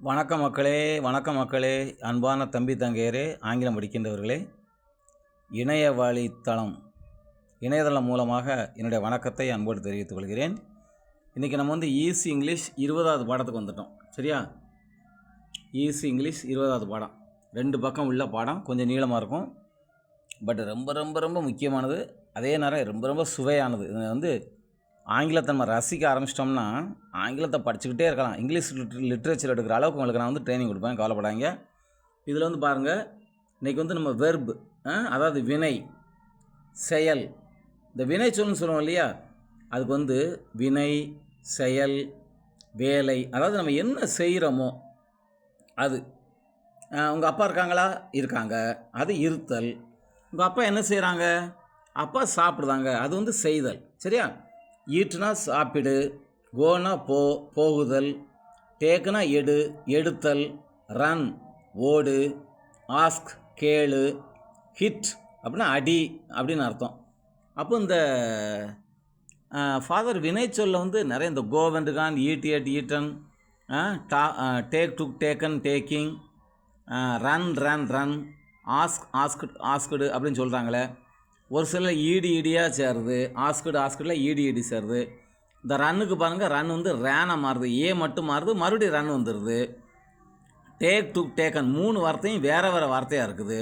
வணக்கம் மக்களே, வணக்கம் மக்களே, அன்பான தம்பி தங்கையரே, ஆங்கிலம் படிக்கின்றவர்களே. இணையதளம் மூலமாக என்னுடைய வணக்கத்தை அன்போடு தெரிவித்துக் கொள்கிறேன். இன்றைக்கி நம்ம ஈஸி இங்கிலீஷ் 20வது பாடத்துக்கு வந்துட்டோம். சரியா? ஈஸி இங்கிலீஷ் 20வது பாடம். 2 பக்கம் உள்ள பாடம், கொஞ்சம் நீளமாக இருக்கும். பட் ரொம்ப ரொம்ப ரொம்ப முக்கியமானது, அதே நேரம் ரொம்ப ரொம்ப சுவையானது. இது ஆங்கிலத்தை நம்ம ரசிக்க ஆரம்பிச்சிட்டோம்னா ஆங்கிலத்தை படிச்சுக்கிட்டே இருக்கலாம். இங்கிலீஷ் லிட்ரேச்சர் எடுக்கிற அளவுக்கு உங்களுக்கு நான் ட்ரைனிங் கொடுப்பேன், கவலைப்படாங்க. இதில் பாருங்கள், இன்றைக்கி நம்ம வெர்பு, அதாவது வினை, செயல். இந்த வினை சொல்லுன்னு சொல்லுவோம் இல்லையா, அதுக்கு வினை, செயல், வேலை, அதாவது நம்ம என்ன செய்கிறோமோ அது. உங்கள் அப்பா இருக்காங்களா? இருக்காங்க, அது இருத்தல். உங்கள் அப்பா என்ன செய்கிறாங்க? அப்பா சாப்பிடுதாங்க, அது செய்தல். சரியா? ஈட்டுனா சாப்பிடு, கோனா போகுதல், டேக்குனா எடுத்தல், ரன் ஓடு, ஆஸ்க் கேளு, ஹிட் அப்படின்னா அடி அப்படின்னு அர்த்தம். அப்போ இந்த ஃபாதர் வினை சொல்ல நிறைய இந்த go went gone, eaten, take took taken taking, run asked அப்படின்னு சொல்கிறாங்களே. ஒரு சில ஈடியாக சேருது, ஆஸ்குடில் ஈடி சேருது. இந்த ரன்னுக்கு பாருங்கள், ரன் ரேனாக மாறுது, ஏ மட்டும் மாறுது, மறுபடியும் ரன் வந்துடுது. டேக் டுக் டேக்கன் 3 வார்த்தையும் வேறு வார்த்தையாக இருக்குது.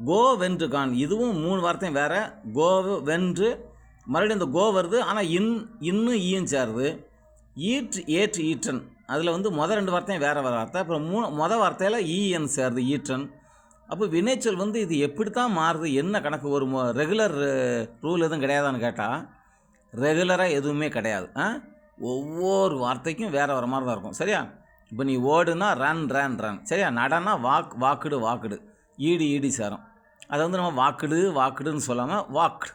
கோ வென்று கான், இதுவும் 3 வார்த்தையும் வேறு. கோ வென்று, மறுபடியும் இந்த கோ வருது, ஆனால் இன்னும் ஈயும் சேருது. ஈட்டன், அதில் மொதல் 2 வார்த்தையும் வேறு வார்த்தை, அப்புறம் மொதல் வார்த்தையில் ஈஎன் சேருது, ஈட்டன். அப்போ வினைச்சொல் இது எப்படி தான் மாறுது, என்ன கணக்கு? ஒரு ரெகுலர் ரூல் எதுவும் கிடையாதான்னு கேட்டால் ரெகுலராக எதுவுமே கிடையாது. ஒவ்வொரு வார்த்தைக்கும் வேறு மாதிரி தான் இருக்கும். சரியா? இப்போ நீ ஓடுனா ரன். சரியா? நடனா வாக்குடு, ஈடி சேரும். அதை நம்ம வாக்குடுன்னு சொல்லாமல் வாக்டு,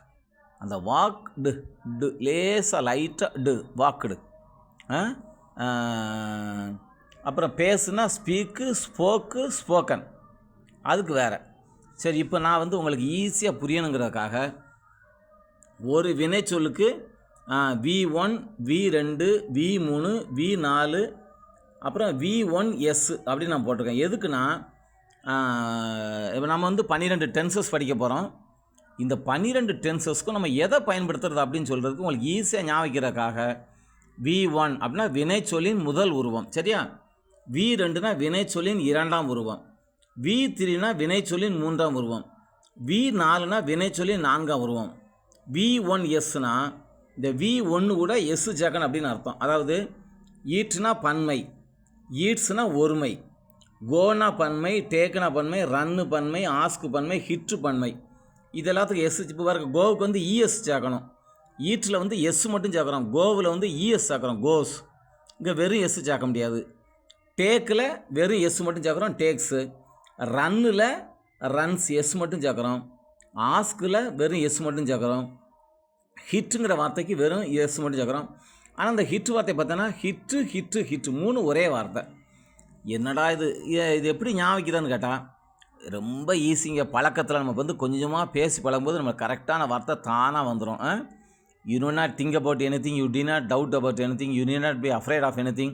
அந்த வாக்டு லேசாக லைட்டாக வாக்குடு. அப்புறம் பேசுனா ஸ்போக்கன், அதுக்கு வேறு. சரி, இப்போ நான் உங்களுக்கு ஈஸியாக புரியணுங்கிறதுக்காக ஒரு வினை சொல்லுக்கு V1, V2, V3, V4, அப்புறம் V1S அப்படின்னு நான் போட்டிருக்கேன். எதுக்குன்னா, இப்போ நம்ம 12 டென்சஸ் படிக்க போகிறோம். இந்த 12 டென்சஸ்க்கும் நம்ம எதை பயன்படுத்துறது அப்படின்னு சொல்கிறதுக்கு உங்களுக்கு ஈஸியாக ஞாபகிக்கிறதுக்காக V1 அப்படின்னா வினைச்சொல்லின் முதல் உருவம். சரியா? V2னா வினைச்சொல்லின் 2ஆம் உருவம். V3னா வினைச்சொல்லின் 3ஆம் உருவம். V4னா வினைச்சொல்லின் 4ஆம் உருவம். V1Sனா இந்த V1 கூட எஸ் சேர்க்கணும் அப்படின்னு அர்த்தம். அதாவது ஈட்னா பன்மை, ஈட்ஸ்னா ஒருமை, கோனா பன்மை, டேக்குனா பன்மை, ரன்னு பன்மை, ஆஸ்கு பன்மை, ஹிட்டு பன்மை. இது எல்லாத்துக்கும் எஸ். இப்போ பாருங்க, கோவுக்கு இஎஸ் சேர்க்கணும். ஈட்டில் எஸ் மட்டும் சேர்க்குறோம், கோவில் இஎஸ் சேர்க்குறோம், கோஸ். இங்கே வெறும் எஸ் சேர்க்க முடியாது. டேக்கில் வெறும் எஸ் மட்டும் சேர்க்குறோம், டேக்ஸு. ரன்னில் ரன்ஸ் எஸ் மட்டும் சேர்க்குறோம். ஆஸ்கில் வெறும் எஸ் மட்டும் சேர்க்குறோம். ஹிட்டுங்கிற வார்த்தைக்கு வெறும் எஸ் மட்டும் சேர்க்குறோம். ஆனால் இந்த ஹிட்டு வார்த்தை பார்த்தோன்னா ஹிட்டு 3 ஒரே வார்த்தை. என்னடா இது எப்படி ஞாபகிக்குதான்னு கேட்டால் ரொம்ப ஈஸிங்க. பழக்கத்தில் நம்ம கொஞ்சமாக பேசி பழகும்போது நம்ம கரெக்டான வார்த்தை தானாக வந்துடும். You do not think about anything, you do not doubt about anything, you need not be afraid of anything,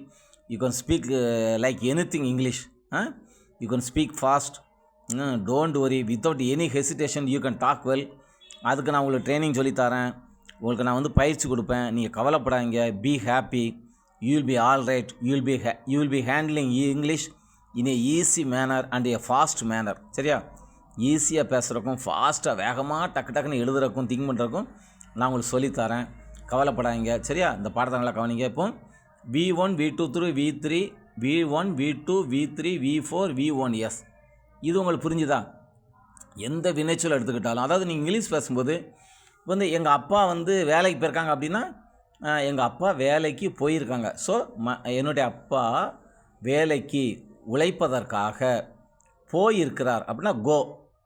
you can speak like anything English. You can speak fast, don't worry, without any hesitation you can talk well. அதுக்கு நான் உங்களுக்கு training சொல்லித்தரேன், உங்களுக்கு நான் பயிற்சி கொடுப்பேன். நீங்கள் கவலைப்படாதீங்க. Be happy, you will be all right, you will be handling English in a easy manner and a fast manner. சரியா? ஈஸியாக பேசுகிறக்கும், ஃபாஸ்ட்டாக வேகமாக டக்குன்னு எழுதுறக்கும், திங்க் பண்ணுறக்கும் நான் உங்களுக்கு சொல்லித்தரேன். கவலைப்படாதீங்க. சரியா? இந்த பாடத்தை நல்லா கவனிங்க. இப்போ V1, V2 through V3, V1, V2, V3, V4, V1S. இது உங்களுக்கு புரிஞ்சுதா? எந்த வினைச்சொல் எடுத்துக்கிட்டாலும், அதாவது நீங்கள் இங்கிலீஷ் பேசும்போது எங்கள் அப்பா வேலைக்கு போயிருக்காங்க அப்படின்னா எங்கள் அப்பா வேலைக்கு போயிருக்காங்க. ஸோ என்னுடைய அப்பா வேலைக்கு உழைப்பதற்காக போயிருக்கிறார் அப்படின்னா கோ.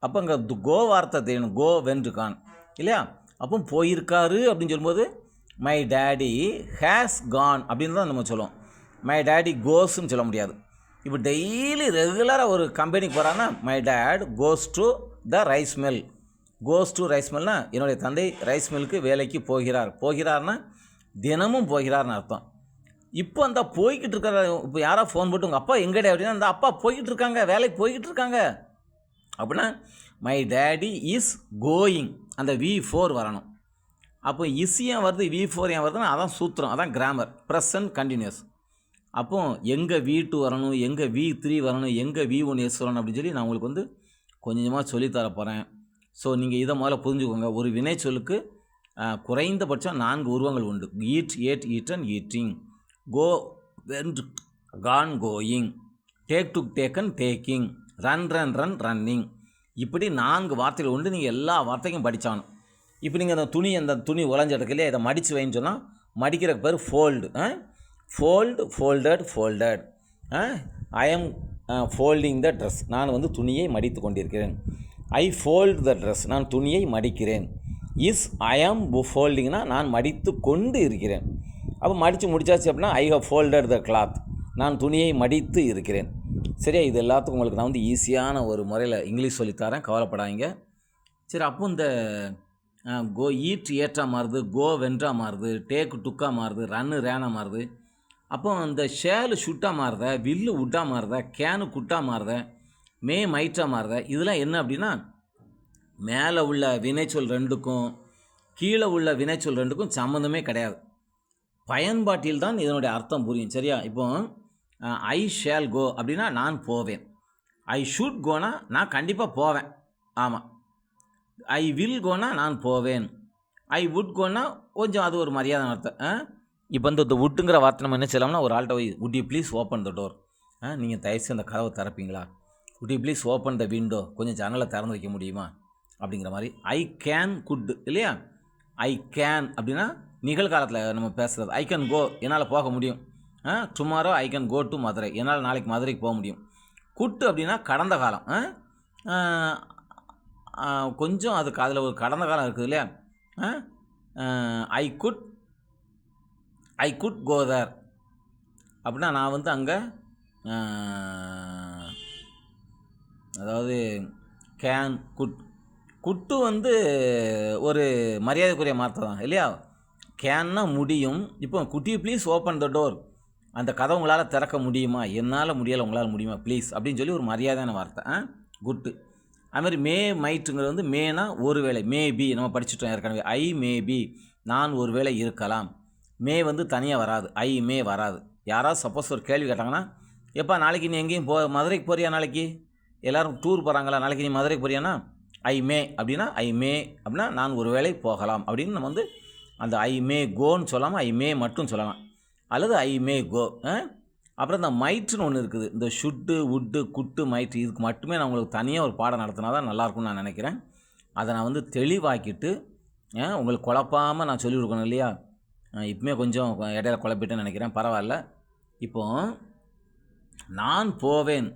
அப்போ இங்கே கோ வார்த்தை தெரியணும், கோ வென்றுகான் இல்லையா? அப்போ போயிருக்காரு அப்படின்னு சொல்லும்போது மை டேடி ஹேஸ் கான் அப்படின்னு தான் நம்ம சொல்லுவோம். மை டேடி கோஸ்ன்னு சொல்ல முடியாது. இப்போ டெய்லி ரெகுலராக ஒரு கம்பெனிக்கு போகிறாங்கன்னா my dad goes to the rice mill. Goes to rice மில்னா என்னுடைய தந்தை ரைஸ் மில்லுக்கு வேலைக்கு போகிறார்னா தினமும் போகிறார்னு அர்த்தம். இப்போ அந்த போய்கிட்டு இருக்கிற இப்போ யாரோ ஃபோன் போட்டு உங்கள் அப்பா எங்கடே அப்படின்னா அந்த அப்பா போய்கிட்டு இருக்காங்க, வேலைக்கு போய்கிட்டு இருக்காங்க அப்படின்னா மை டேடி இஸ் கோயிங், அந்த V4 வரணும். அப்போ இஸ் ஏன் வருது, V4 ஏன் வருதுன்னா அதான் சூத்திரம், அதான் கிராமர், ப்ரெசன்ட் கண்டினியூஸ். அப்போ எங்கே V2 வரணும், எங்கே V3 வரணும், எங்கே V1S வரணும் அப்படின்னு சொல்லி நான் உங்களுக்கு வந்து கொஞ்சமாக சொல்லித்தர போகிறேன். ஸோ நீங்கள் இதை முதல்ல புரிஞ்சுக்கோங்க. ஒரு வினை சொல்லுக்கு குறைந்தபட்சம் 4 உருவங்கள் உண்டு. Eat, ate, eaten, eating, go, went, gone, going, take, took, taken, taking, run, ran, run, running. இப்படி 4 வார்த்தைகள் உண்டு. நீங்கள் எல்லா வார்த்தைக்கும் படித்தாகணும். இப்போ நீங்கள் அந்த துணி உலஞ்ச இடத்துலையே இதை மடித்து வைன்னு சொன்னால் மடிக்கிறக்கு பேர் fold. Fold, folded, folded. I am folding the dress, நான் வந்து துணியை மடித்து கொண்டிருக்கிறேன். ஐ ஃபோல்டு த ட்ரெஸ், நான் துணியை மடிக்கிறேன். இஸ் ஐ ஆம் ஃபோல்டிங்னா நான் மடித்து கொண்டு இருக்கிறேன். அப்போ மடித்து முடிச்சாச்சு அப்படின்னா I have folded the cloth, நான் துணியை மடித்து இருக்கிறேன். சரியா? இது எல்லாத்துக்கும் உங்களுக்கு நான் வந்து ஈஸியான ஒரு முறையில் இங்கிலீஷ் சொல்லித்தரேன், கவலைப்படாதீங்க. சரி, அப்போ இந்த கோ ஈட் ஏற்றா மாறுது, கோ வென்றா மாறுது, டேக்கு டுக்கா மாறுது, ரன்னு ரேனா மாறுது. அப்போ இந்த ஷேலு ஷுட்டா மாறுத, வில்லு உட்டா மாறுத, கேனு குட்டா மாறுத, மே மைட்டா மாறுத. இதெல்லாம் என்ன அப்படின்னா மேலே உள்ள வினைச்சொல் ரெண்டுக்கும் கீழே உள்ள வினைச்சொல் ரெண்டுக்கும் சம்மந்தமே கிடையாது. பயன்பாட்டில் தான் இதனுடைய அர்த்தம் புரியும். சரியா? இப்போ ஐ ஷேல் கோ அப்படின்னா நான் போவேன். ஐ ஷுட் கோனா நான் கண்டிப்பாக போவேன். ஆமாம். ஐ வில் கோனா நான் போவேன். ஐ வுட் கோனா கொஞ்சம் அது ஒரு மரியாதை அர்த்தம். இப்போ வந்து இந்த வுட்டுங்கிற வார்த்தை நம்ம என்ன செய்யலாம்னா ஒரு ஆள்கிட்ட போய் would you please open the door, நீங்கள் தயவுசெய்து அந்த கதவை திறப்பீங்களா, would you please open the window, கொஞ்சம் ஜன்னலை திறந்து வைக்க முடியுமா அப்படிங்கிற மாதிரி. ஐ கேன் குட் இல்லையா? ஐ கேன் அப்படின்னா நிகழ்காலத்தில் நம்ம பேசுகிறது. ஐ கேன் கோ, என்னால் போக முடியும். Tomorrow I can go to Madurai, என்னால் நாளைக்கு மதுரைக்கு போக முடியும். குட் அப்படின்னா கடந்த காலம். கொஞ்சம் அதுக்கு அதில் ஒரு கடந்த காலம் இருக்குது இல்லையா? ஐ குட் கோ தேர் அப்படின்னா நான் வந்து அங்கே அதாவது கேன் குட்டு வந்து ஒரு மரியாதைக்குரிய வார்த்தை தான் இல்லையா? கேன்னா முடியும். இப்போ good you please open the door, அந்த கதை உங்களால் திறக்க முடியுமா, என்னால் முடியலை உங்களால் முடியுமா ப்ளீஸ் அப்படின்னு சொல்லி ஒரு மரியாதையான வார்த்தை குட்டு. அதுமாதிரி மே மைட்டுங்கிறது வந்து மேனா ஒரு வேளை, மே பி நம்ம படிச்சுட்டோம் ஏற்கனவே. ஐ மே பி, நான் ஒரு வேளை இருக்கலாம். மே வந்து தனியாக வராது, ஐ மே வராது. யாராவது சப்போஸ் ஒரு கேள்வி கேட்டாங்கன்னா எப்பா நாளைக்கு நீ எங்கேயும் மதுரைக்கு போறியா, நாளைக்கு எல்லோரும் டூர் போகிறாங்களா, நாளைக்கு நீ மதுரைக்கு போறியானா ஐ மே அப்படின்னா ஐ மே அப்படின்னா நான் ஒரு வேளை போகலாம் அப்படின்னு நம்ம வந்து அந்த ஐ மே கோன்னு சொல்லாமல் ஐ மே மட்டும் சொல்லலாம், அல்லது ஐ மே கோ. அப்புறம் இந்த மைட்டுன்னு ஒன்று இருக்குது. இந்த ஷுட்டு, உட்டு, குட்டு, மைட்டு இதுக்கு மட்டுமே நான் உங்களுக்கு தனியாக ஒரு பாடம் நடத்தினா தான் நல்லாயிருக்கும்னு நான் நினைக்கிறேன். அதை நான் வந்து தெளிவாக்கிட்டு உங்களுக்கு குழப்பாமல் நான் சொல்லிக் கொடுக்கணும் இல்லையா? இப்போமே கொஞ்சம் இடையில குழப்பிட்டேன்னு நினைக்கிறேன், பரவாயில்ல. இப்போது நான் போவேன்,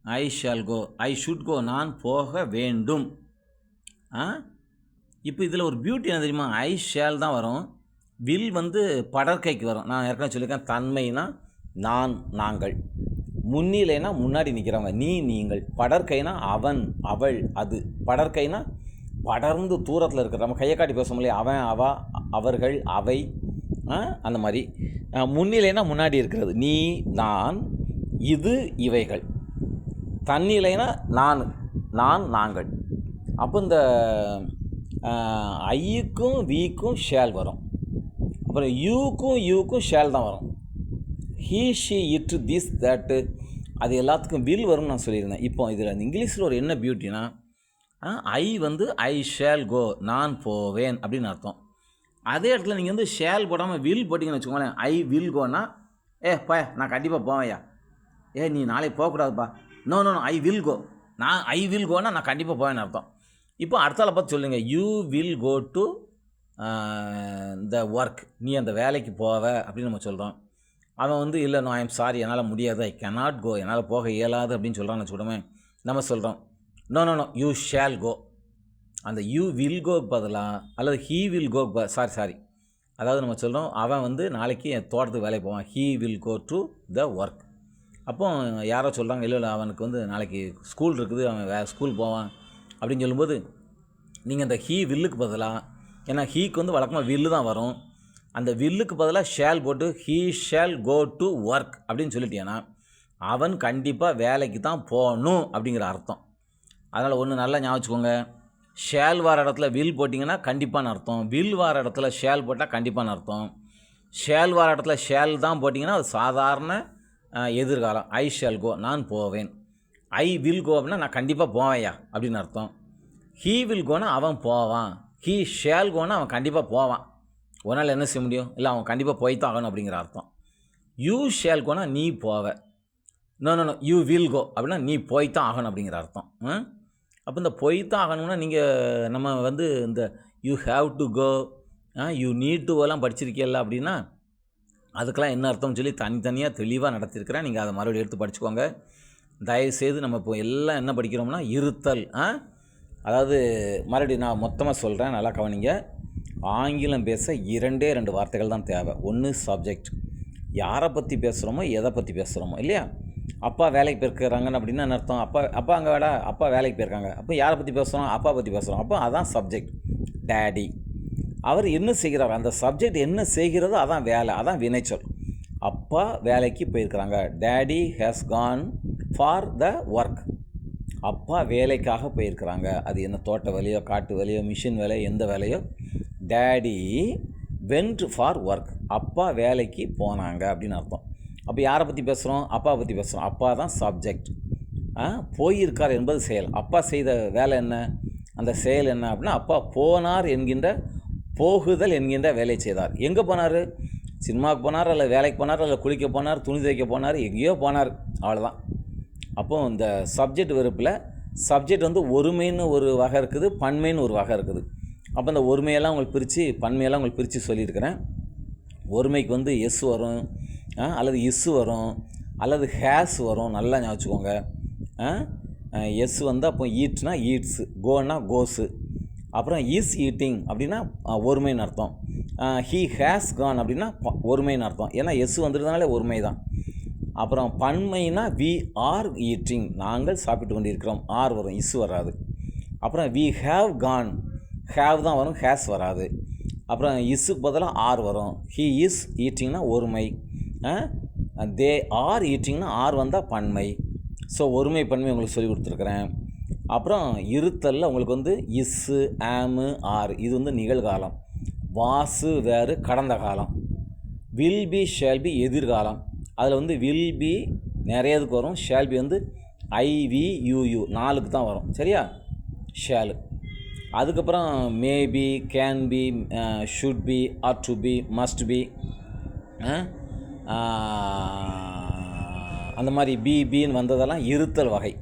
I shall go. I should go, நான் போக வேண்டும். இப்போ இதில் ஒரு பியூட்டி என்ன தெரியுமா? ஐ ஷேல் தான் வரும், வில் வந்து படற்கைக்கு வரும். நான் ஏற்கனவே சொல்லியிருக்கேன், தன்மைனா நான், நாங்கள், முன்னிலைனா முன்னாடி நிற்கிறவங்க, நீ, நீங்கள், படற்கைனா அவன், அவள், அது. படற்கைனா படர்ந்து தூரத்தில் இருக்கிற, நம்ம கையை காட்டி பேச முடியல, அவன், அவா, அவர்கள், அவை, அந்த மாதிரி. முன்னிலைனா முன்னாடி இருக்கிறது, நீ, நான், இது, இவைகள். தன்னிலைனா நான், நான், நாங்கள். அப்போ இந்த ஐக்கும் விக்கும் ஷேல் வரும். அப்புறம் யூக்கும் ஷேல் தான் வரும். ஹீ, ஷி, இட், திஸ், தட்டு, அது எல்லாத்துக்கும் வில் வரும்னு நான் சொல்லியிருந்தேன். இப்போ இதில் இங்கிலீஷில் ஒரு என்ன பியூட்டினா, ஐ வந்து ஐ ஷேல் கோ, நான் போவேன் அப்படின்னு அர்த்தம். அதே இடத்துல நீங்கள் வந்து ஷேல் போடாமல் வில் போட்டிங்கன்னு வச்சுக்கோங்களேன், ஐ வில் கோனா நான் கண்டிப்பாக போவேன்யா, நீ நாளைக்கு போகக்கூடாதுப்பா, no no no I will go, நான் ஐ வில் கோனா நான் கண்டிப்பாக போவேன்னு அர்த்தம். இப்போ அடுத்தால பார்த்து சொல்லுங்க, you will go to the work, நீ அந்த வேலைக்கு போவ அப்படின்னு நம்ம சொல்கிறோம். அவன் வந்து இல்லை நோ ஐ எம் சாரி, என்னால் முடியாது, ஐ கேனாட் கோ, என்னால் போக இயலாது அப்படின்னு சொல்கிறான்னு வச்சுக்கிட்டோமே. நம்ம சொல்கிறோம் no no no you shall go. அந்த யூ வில் கோக்கு பதிலாக அல்லது ஹீ வில் கோ, சாரி, அதாவது நம்ம சொல்கிறோம் அவன் வந்து நாளைக்கு என் தோட்டத்துக்கு வேலைக்கு போவான், he will go to the work. அப்போ யாரோ சொல்கிறாங்க இல்லை அவனுக்கு வந்து நாளைக்கு ஸ்கூல் இருக்குது, அவன் ஸ்கூல் போவான் அப்படின்னு சொல்லும்போது நீங்கள் அந்த ஹீ வில்லுக்கு பதிலாக, ஏன்னா ஹீக்கு வந்து வழக்கமாக வில்லு தான் வரும், அந்த வில்லுக்கு பதிலாக ஷேல் போட்டு he shall go to work அப்படின்னு சொல்லிட்டேன்னா அவன் கண்டிப்பாக வேலைக்கு தான் போகணும் அப்படிங்கிற அர்த்தம். அதனால் ஒன்று நல்லா ஞாபகம் வச்சுக்கோங்க, ஷேல் வார இடத்துல வில் போட்டிங்கன்னா கண்டிப்பான அர்த்தம், வில் வார இடத்துல ஷேல் போட்டால் கண்டிப்பான அர்த்தம். ஷேல் வார இடத்துல ஷேல் தான் போட்டிங்கன்னா அது சாதாரண எதிர்காலம். ஐ ஷேல் கோ, நான் போவேன். ஐ வில் கோ அப்படின்னா நான் கண்டிப்பாக போவேயா அப்படின்னு அர்த்தம். ஹீ வில் கோனா அவன் போவான், ஹீ ஷேல் கோனா அவன் கண்டிப்பாக போவான். உன்னால் என்ன செய்ய முடியும், இல்லை அவன் கண்டிப்பாக போய்த்தான் ஆகணும் அப்படிங்கிற அர்த்தம். யூ ஷேல் கோனா நீ போவ, நோ யூ வில் கோ அப்படின்னா நீ போய்த்தான் ஆகணும் அப்படிங்கிற அர்த்தம். அப்போ இந்த போய்த்தான் ஆகணும்னா நீங்கள் நம்ம இந்த you have to go, you need to எல்லாம் படிச்சிருக்கீல்ல அப்படின்னா அதுக்கெல்லாம் என்ன அர்த்தம்னு சொல்லி தனித்தனியாக தெளிவாக நடத்திருக்கிறேன். நீங்கள் அதை மறுபடியும் எடுத்து படிச்சுக்கோங்க தயவுசெய்து. நம்ம இப்போ எல்லாம் என்ன படிக்கிறோம்னா இருத்தல். அதாவது மறுபடியும் நான் மொத்தமாக சொல்கிறேன், நல்லா கவனிங்க. ஆங்கிலம் பேச 2 வார்த்தைகள் தான் தேவை. ஒன்று சப்ஜெக்ட், யாரை பற்றி பேசுகிறோமோ எதை பற்றி பேசுகிறோமோ இல்லையா. அப்பா வேலைக்கு போயிருக்கிறாங்கன்னு அப்படின்னா என்ன அர்த்தம், அப்பா அங்கே வேடா, அப்பா வேலைக்கு போயிருக்காங்க. அப்போ யாரை பற்றி பேசுகிறோம், அப்பா பற்றி பேசுகிறோம். அப்போ அதான் சப்ஜெக்ட். டேடி அவர் என்ன செய்கிறார், அந்த சப்ஜெக்ட் என்ன செய்கிறதோ அதான் வேலை, அதான் வினைச்சொல். அப்பா வேலைக்கு போயிருக்கிறாங்க, daddy has gone for the work. அப்பா வேலைக்காக போயிருக்கிறாங்க. அது என்ன தோட்ட வேலையோ காட்டு வேலையோ மிஷின் வேலையோ எந்த வேலையோ, டேடி வென்ட் ஃபார் ஒர்க். அப்பா வேலைக்கு போனாங்க அப்படின்னு அர்த்தம். அப்போ யாரை பற்றி பேசுகிறோம், அப்பா பற்றி பேசுகிறோம். அப்பா தான் சப்ஜெக்ட். போயிருக்கார் என்பது செயல். அப்பா செய்த வேலை என்ன, அந்த செயல் என்ன அப்படின்னா அப்பா போனார் என்கின்ற, போகுதல் என்கின்ற வேலை செய்தார். எங்கே போனார், சினிமாவுக்கு போனார், அல்ல வேலைக்கு போனார், அல்ல குளிக்க போனார், துணி துவைக்க போனார், எங்கேயோ போனார், அவ்வளோதான். அப்போது இந்த சப்ஜெக்ட் வெறுப்பில் சப்ஜெக்ட் ஒருமைன்னு ஒரு வகை இருக்குது, பன்மைன்னு ஒரு வகை இருக்குது. அப்போ இந்த ஒருமையெல்லாம் உங்களுக்கு பிரித்து, பன்மையெல்லாம் உங்களுக்கு பிரித்து சொல்லியிருக்கிறேன். ஒருமைக்கு எஸ் வரும், அல்லது இஸ் வரும், அல்லது ஹேஸ் வரும். நல்லா ஞாபகம் வச்சுக்கோங்க. எஸ் அப்போ ஈட்னா ஈட்ஸு, கோன்னா கோஸு. அப்புறம் இஸ் ஈட்டிங் அப்படின்னா ஒருமைன்னு அர்த்தம். ஹீ ஹேஸ் கான் அப்படின்னா ஒருமைன்னு அர்த்தம். ஏன்னா எஸ் வந்துருந்தனாலே ஒருமை தான். அப்புறம் பன்மைனா வி ஆர் ஈட்டிங், நாங்கள் சாப்பிட்டு கொண்டிருக்கிறோம், ஆர் வரும், இஸ் வராது. அப்புறம் வி ஹேவ் கான், ஹேவ் தான் வரும், ஹேஸ் வராது. அப்புறம் இஸ்ஸுக்கு பதிலாக ஆர் வரும். ஹீ இஸ் ஈட்டிங்னா ஒருமை, தே ஆர் ஈட்டிங்னா ஆர் வந்தால் பன்மை. ஸோ ஒருமை பன்மை உங்களுக்கு சொல்லி கொடுத்துருக்குறேன். அப்புறம் இருத்தலில் உங்களுக்கு இஸ்ஸு ஆமு ஆர், இது நிகழ்காலம். வாசு வேறு கடந்த காலம். வில் பி ஷேல் பி எதிர்காலம். அதில் வில் பி நிறையதுக்கு வரும், ஷேல் பி ஐவி யூயூ 4க்கு தான் வரும், சரியா, ஷேலு. அதுக்கப்புறம் maybe, can be, should be, are to be, must be, அந்த மாதிரி பின்னு வந்ததெல்லாம் இருத்தல் வகை.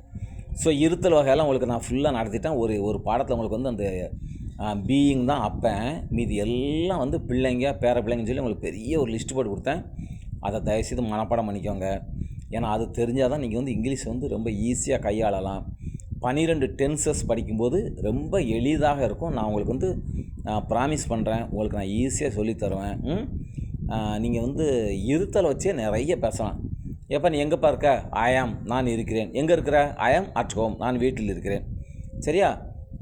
ஸோ இருத்தல் வகையெல்லாம் உங்களுக்கு நான் ஃபுல்லாக நடத்திட்டேன். ஒரு பாடத்தில் உங்களுக்கு அந்த பீயிங் தான் அப்பேன், மீதி எல்லாம் பிள்ளைங்க பேர பிள்ளைங்கன்னு சொல்லி உங்களுக்கு பெரிய ஒரு லிஸ்ட் போட்டு கொடுத்தேன். அதை தயவுசெய்து மனப்பாடம் பண்ணிக்கோங்க. ஏன்னா அது தெரிஞ்சால் தான் நீங்கள் இங்கிலீஷ் ரொம்ப ஈஸியாக கையாளலாம். 12 டென்சஸ் படிக்கும்போது ரொம்ப எளிதாக இருக்கும். நான் உங்களுக்கு ப்ராமிஸ் பண்ணுறேன், உங்களுக்கு நான் ஈஸியாக சொல்லித்தருவேன். நீங்கள் இருத்தல் வச்சே நிறைய பேசலாம். எப்போ நீ எங்கேப்பா இருக்க, ஐ ஆம், நான் இருக்கிறேன். எங்கே இருக்கிற, ஐ ஆம் அட் ஹோம், நான் வீட்டில் இருக்கிறேன், சரியா.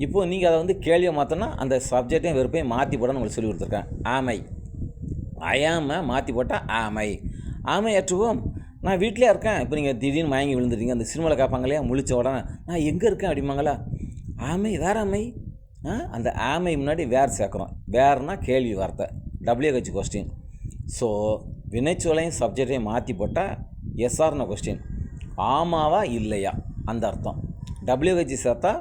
இப்போது நீங்கள் அதை கேள்வியை மாற்றினா அந்த சப்ஜெக்டையும் வெறுப்பையும் மாற்றி போடணும்னு உங்களுக்கு சொல்லி கொடுத்துருக்கேன். ஆமை, ஐ ஆமை மாற்றி போட்டால் ஆமை. ஆமை அட் ஹோம், நான் வீட்டிலே இருக்கேன். இப்போ நீங்கள் திடீர்னு மயங்கி விழுந்துட்டீங்க, அந்த சினிமாவில் கேட்பாங்க இல்லையா, முழிச்ச உடனே நான் எங்கே இருக்கேன் அப்படிம்பாங்களா. ஆமை வேறு ஆமை, அந்த ஆமை முன்னாடி வேர் சேர்க்குறோம். வேறுனா கேள்வி வார்த்தை, WH கொஸ்டின். ஸோ வினைச்சொலையும் சப்ஜெக்டையும் மாற்றி போட்டால் எஸ்ஆர்ன கொஸ்டின், ஆமாவா இல்லையா அந்த அர்த்தம். WH சேர்த்தா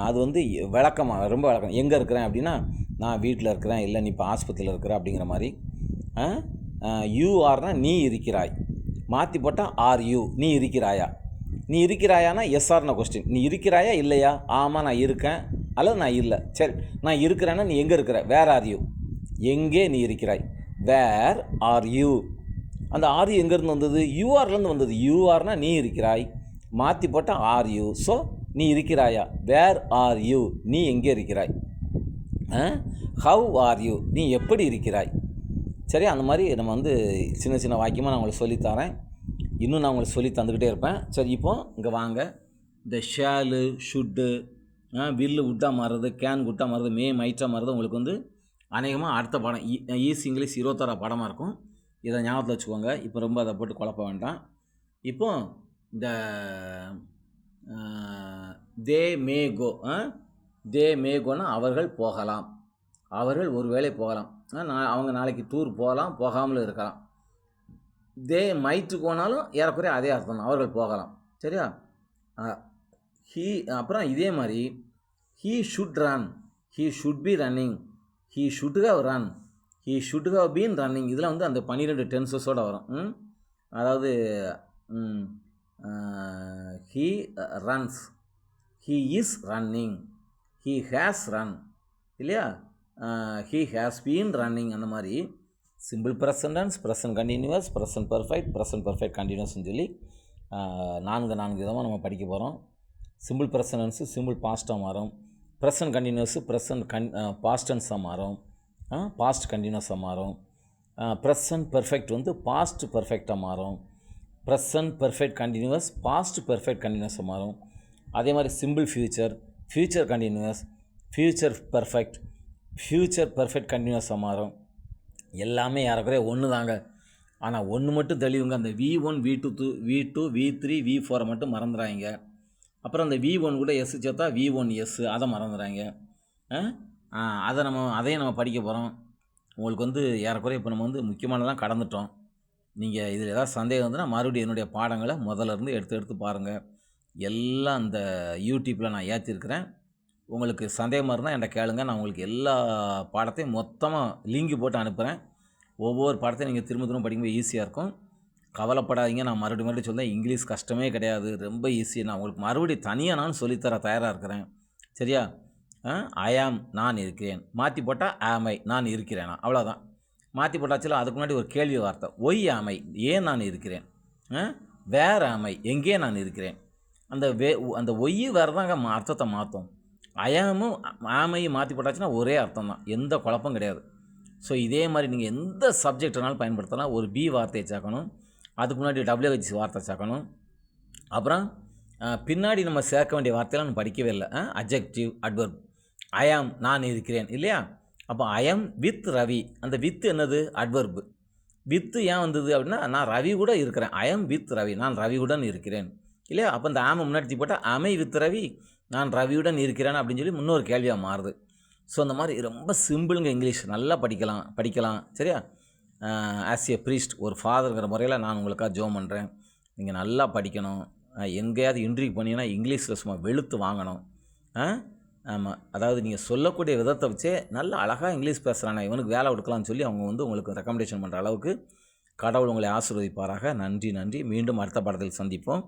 அது விளக்கமாக, ரொம்ப விளக்கம். எங்கே இருக்கிறேன் அப்படின்னா நான் வீட்டில் இருக்கிறேன், இல்லை நீ இப்போ ஆஸ்பத்திரியில் இருக்கிற அப்படிங்கிற மாதிரி. யூஆர்னா நீ இருக்கிறாய், மாற்றி போட்டால் ஆர் யூ, நீ இருக்கிறாயா. நீ இருக்கிறாயானா எஸ்ஆர்ன கொஸ்டின், நீ இருக்கிறாயா இல்லையா. ஆமாம் நான் இருக்கேன், அல்லது நான் இல்லை. சரி நான் இருக்கிறேன்னா நீ எங்கே இருக்கிற, வேர் ஆர் யூ, எங்கே நீ இருக்கிறாய், வேர் ஆர் யூ. அந்த ஆர் யூ எங்கேருந்து வந்தது, யூஆர்லேருந்து வந்தது. யூஆர்னா நீ இருக்கிறாய், மாற்றி போட்டால் ஆர் யூ. ஸோ நீ இருக்கிறாயா, வேர் ஆர் யூ, நீ எங்கே இருக்கிறாய். ஹவ் ஆர் யூ, நீ எப்படி இருக்கிறாய். சரி, அந்த மாதிரி நம்ம சின்ன சின்ன வாக்கியமாக நான் உங்களுக்கு சொல்லித்தரேன். இன்னும் நான் உங்களுக்கு சொல்லி தந்துக்கிட்டே இருப்பேன். சரி, இப்போ இங்கே வாங்க. இந்த ஷேலு, ஷுட்டு, வில்லு விட்டால் மாறுறது, கேன் விட்டால் மாறுறது, மே மைட்டாக மாறுறது உங்களுக்கு அநேகமாக அடுத்த பாடம் ஈஸி இங்கிலீஷ் 21 பாடமாக இருக்கும். இதை ஞாபகத்தில் வச்சுக்கோங்க. இப்போ ரொம்ப அதை போட்டு குழப்ப வேண்டாம். இப்போ இந்த தே மே கோ, தே மே கோன்னா அவர்கள் போகலாம், அவர்கள் ஒரு வேளை போகலாம், அவங்க நாளைக்கு டூர் போகலாம், போகாமலும் இருக்கலாம். தே மைட்டு போனாலும் ஏறக்குறைய அதே அர்த்தம் தான், அவர்கள் போகலாம். சரியா? ஹீ அப்புறம் இதே மாதிரி he should run, he should be running, he should have run, he should have been running. இதெல்லாம் வந்து அந்த 12 டென்சஸோடு வரும். அதாவது he runs, he is running, he has run, இல்லையா? He has been running. அந்த மாதிரி simple present tense, present continuous, present perfect கண்டினியூஸ்னு சொல்லி 4 விதமாக நம்ம படிக்க போகிறோம். சிம்பிள் ப்ரெசன்ட் டென்ஸு சிம்பிள் பாஸ்ட்டாக மாறும், ப்ரெசன்ட் கண்டினியூஸு பாஸ்ட் டென்ஸாக மாறும், பாஸ்ட் கண்டினியூஸாக மாறும், ப்ரெசன்ட் பர்ஃபெக்ட் வந்து பாஸ்ட் பர்ஃபெக்டாக மாறும், present perfect continuous past perfect கண்டினியூஸாக மாறும். அதே மாதிரி simple future continuous, future perfect கண்டினியூஸாக மாறும். எல்லாமே ஏறக்குறைய ஒன்று தாங்க. ஆனால் ஒன்று மட்டும் தெளிவுங்க, அந்த V1 V2 V3 V4 மட்டும் மறந்துடாங்க. அப்புறம் அந்த V1 கூட எஸ் சேர்த்தா V1S, அதை மறந்துடாங்க. அதையும் நம்ம படிக்க போகிறோம். உங்களுக்கு வந்து ஏறக்குறைய இப்போ நம்ம வந்து முக்கியமானதான் கடந்துட்டோம். நீங்கள் இதில் ஏதாவது சந்தேகம் இருந்ததுன்னா மறுபடியும் என்னுடைய பாடங்களை முதல்லேருந்து எடுத்து பாருங்கள். எல்லாம் அந்த யூடியூப்பில் நான் ஏற்றிருக்கிறேன். உங்களுக்கு சந்தேகமாக இருந்தால் என்கிட்ட கேளுங்க. நான் உங்களுக்கு எல்லா பாடத்தையும் மொத்தமாக லிங்க் போட்டு அனுப்புகிறேன். ஒவ்வொரு பாடத்தையும் நீங்கள் திரும்ப படிக்கும்போது ஈஸியாக இருக்கும். கவலைப்படாதீங்க. நான் மறுபடியும் சொல்கிறேன், இங்கிலீஷ் கஷ்டமே கிடையாது, ரொம்ப ஈஸி. நான் உங்களுக்கு மறுபடியும் தனியாக நான் சொல்லித்தர தயாராக இருக்கிறேன். சரியா? ஐ ஆம், நான் இருக்கிறேன். மாற்றி போட்டால் ஆமை, நான் இருக்கிறேனா, அவ்வளோதான். மாற்றி போட்டாச்சுல. அதுக்கு முன்னாடி ஒரு கேள்வி வார்த்தை, ஒய் ஆமை, ஏன் நான் இருக்கிறேன், வேர் ஆமை, எங்கே நான் இருக்கிறேன். அந்த ஒய்யு வேறு தாங்க அர்த்தத்தை மாற்றும். அயாமும் ஆமையும் மாற்றி போட்டாச்சுன்னா ஒரே அர்த்தம் தான், எந்த குழப்பம் கிடையாது. ஸோ இதே மாதிரி நீங்கள் எந்த சப்ஜெக்ட்னாலும் பயன்படுத்தலாம். ஒரு பி வார்த்தையை சேர்க்கணும், அதுக்கு முன்னாடி WH வார்த்தை சேர்க்கணும். அப்புறம் பின்னாடி நம்ம சேர்க்க வேண்டிய வார்த்தையெல்லாம் நம்ம படிக்கவே இல்லை. Adjective, adverb. ஐயாம், நான் இருக்கிறேன், இல்லையா? அப்போ ஐஎம் வித் ரவி, அந்த வித் என்னது? அட்வர்பு. வித்து ஏன் வந்தது அப்படின்னா, நான் ரவி கூட இருக்கிறேன். ஐஎம் வித் ரவி, நான் ரவியுடன் இருக்கிறேன், இல்லையா? அப்போ இந்த ஆமை முன்னாடி போட்டால் அமை வித் ரவி, நான் ரவியுடன் இருக்கிறேன் அப்படின்னு சொல்லி முன்னொரு கேள்வியாக மாறுது. ஸோ அந்த மாதிரி ரொம்ப சிம்பிளுங்க. இங்கிலீஷ் நல்லா படிக்கலாம். சரியா? ஆஸ் ஏ ப்ரீஸ்ட், ஒரு ஃபாதருங்கிற முறையில் நான் உங்களுக்காக ஜோம் பண்ணுறேன். நீங்கள் நல்லா படிக்கணும். எங்கேயாவது இன்டர்வியூ பண்ணிங்கன்னா இங்கிலீஷில் சும்மா வெளுத்து வாங்கணும். ஆமாம், அதாவது நீங்கள் சொல்லக்கூடிய விதத்தை வச்சே நல்ல அழகாக இங்கிலீஷ் பேசுகிறாங்க, இவனுக்கு வேலை கொடுக்கலாம்னு சொல்லி அவங்க வந்து உங்களுக்கு ரெக்கமெண்டேஷன் பண்ணுற அளவுக்கு கடவுள் உங்களை ஆசீர்வதிப்பாராக. நன்றி. மீண்டும் அடுத்த பாடத்தில் சந்திப்போம்.